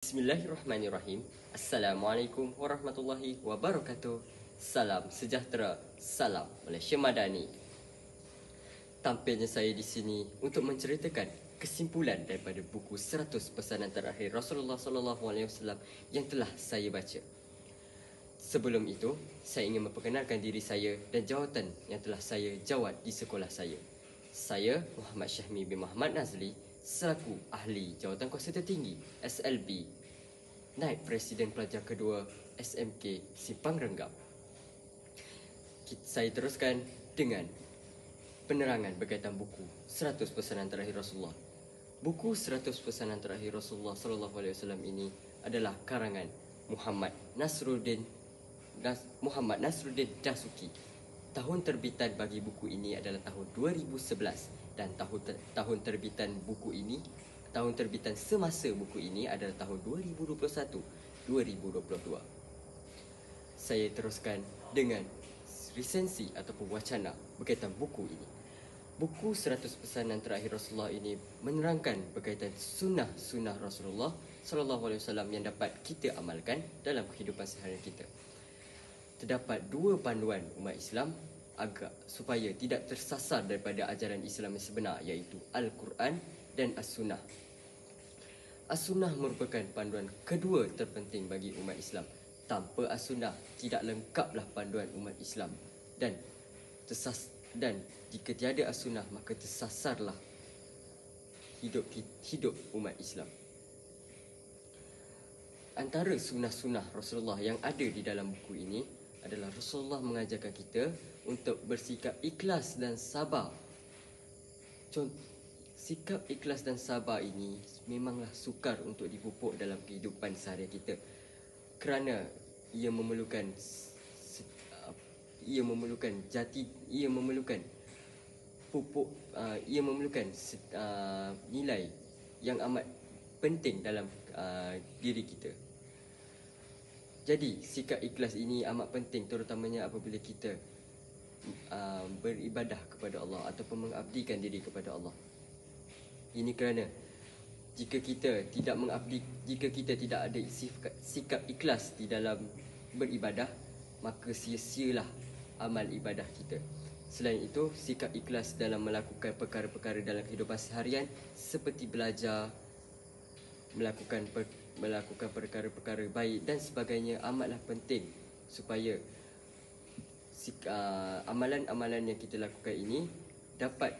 Bismillahirrahmanirrahim. Assalamualaikum warahmatullahi wabarakatuh. Salam sejahtera, salam Malaysia Madani. Tampilnya saya di sini untuk menceritakan kesimpulan daripada buku 100 pesanan terakhir Rasulullah SAW yang telah saya baca. Sebelum itu, saya ingin memperkenalkan diri saya dan jawatan yang telah saya jawat di sekolah saya. Saya Muhammad Syahmi bin Muhammad Nazli, selaku ahli jawatan kuasa tertinggi SLB, Naib Presiden Pelajar Kedua SMK Simpang Renggap. Saya teruskan dengan penerangan berkaitan buku 100 pesanan terakhir Rasulullah. Buku 100 pesanan terakhir Rasulullah SAW ini adalah karangan Muhammad Nasruddin Dasuki. Tahun terbitan bagi buku ini adalah tahun 2011 dan tahun terbitan semasa buku ini adalah tahun 2021-2022. Saya teruskan dengan resensi ataupun wacana berkaitan buku ini. Buku 100 pesanan terakhir Rasulullah ini menerangkan berkaitan sunnah-sunnah Rasulullah SAW yang dapat kita amalkan dalam kehidupan seharian kita. Terdapat dua panduan umat Islam supaya tidak tersasar daripada ajaran Islam yang sebenar, iaitu Al-Quran dan As-Sunnah. As-Sunnah merupakan panduan kedua terpenting bagi umat Islam. Tanpa As-Sunnah tidak lengkaplah panduan umat Islam, dan jika tiada As-Sunnah maka tersasarlah hidup umat Islam. Antara sunnah-sunnah Rasulullah yang ada di dalam buku ini adalah Rasulullah mengajarkan kita untuk bersikap ikhlas dan sabar. Sikap ikhlas dan sabar ini memanglah sukar untuk dipupuk dalam kehidupan seharian kita, kerana ia memerlukan nilai yang amat penting dalam diri kita. Jadi sikap ikhlas ini amat penting, terutamanya apabila kita beribadah kepada Allah ataupun mengabdikan diri kepada Allah. Ini kerana jika kita tidak ada sikap ikhlas di dalam beribadah, maka sia-sialah amal ibadah kita. Selain itu, sikap ikhlas dalam melakukan perkara-perkara dalam kehidupan seharian seperti belajar, melakukan perkara-perkara baik dan sebagainya amatlah penting, supaya amalan-amalan yang kita lakukan ini dapat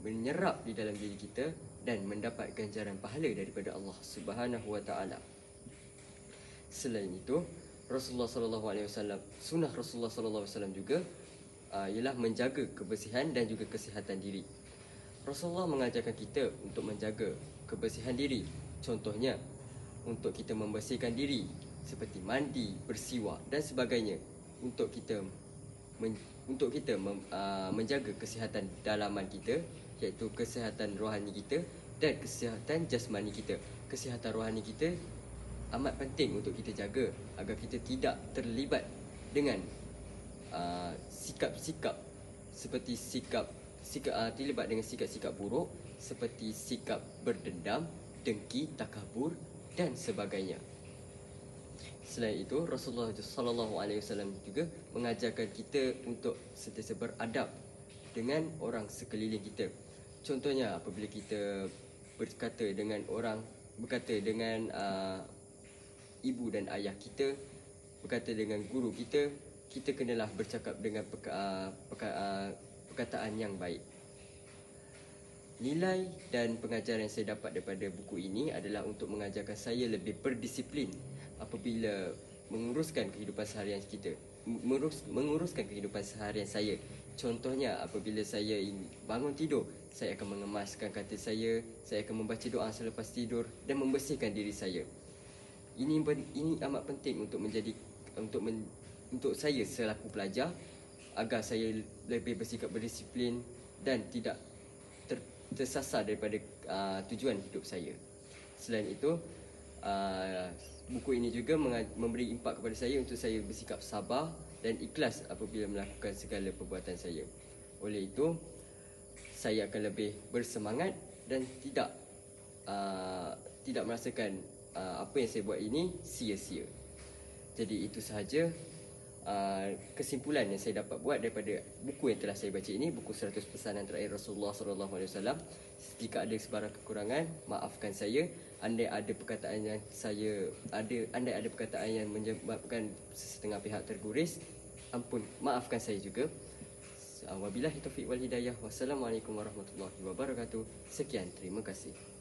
menyerap di dalam diri kita dan mendapat ganjaran pahala daripada Allah Subhanahu Wa Taala. Selain itu, Rasulullah SAW, sunnah Rasulullah SAW juga ialah menjaga kebersihan dan juga kesihatan diri. Rasulullah mengajarkan kita untuk menjaga kebersihan diri. Contohnya, untuk kita membersihkan diri seperti mandi, bersiwak dan sebagainya, untuk kita menjaga kesihatan dalaman kita, iaitu kesihatan rohani kita dan kesihatan jasmani kita. Kesihatan rohani kita amat penting untuk kita jaga agar kita tidak terlibat dengan sikap-sikap terlibat dengan sikap-sikap buruk seperti sikap berdendam, dengki, takabur dan sebagainya. Selain itu, Rasulullah SAW juga mengajarkan kita untuk sentiasa beradab dengan orang sekeliling kita. Contohnya, apabila kita berkata dengan ibu dan ayah kita, berkata dengan guru kita, kita kenalah bercakap dengan perkataan yang baik. Nilai dan pengajaran yang saya dapat daripada buku ini adalah untuk mengajarkan saya lebih berdisiplin apabila menguruskan kehidupan seharian kita, menguruskan kehidupan seharian saya. Contohnya, apabila saya bangun tidur, saya akan mengemaskan katil saya akan membaca doa selepas tidur dan membersihkan diri saya. Ini amat penting untuk saya selaku pelajar, agar saya lebih bersikap berdisiplin dan tidak tersasar daripada tujuan hidup saya. Selain itu, buku ini juga memberi impak kepada saya untuk saya bersikap sabar dan ikhlas apabila melakukan segala perbuatan saya. Oleh itu, saya akan lebih bersemangat dan tidak merasakan apa yang saya buat ini sia-sia. Jadi itu sahaja kesimpulan yang saya dapat buat daripada buku yang telah saya baca ini, buku 100 Pesanan Terakhir Rasulullah SAW. Jika ada sebarang kekurangan, maafkan saya. Andai ada perkataan yang menyebabkan setengah pihak terguris, maafkan saya juga. Wabillahi taufiq wal hidayah. Wassalamualaikum warahmatullahi wabarakatuh. Sekian, terima kasih.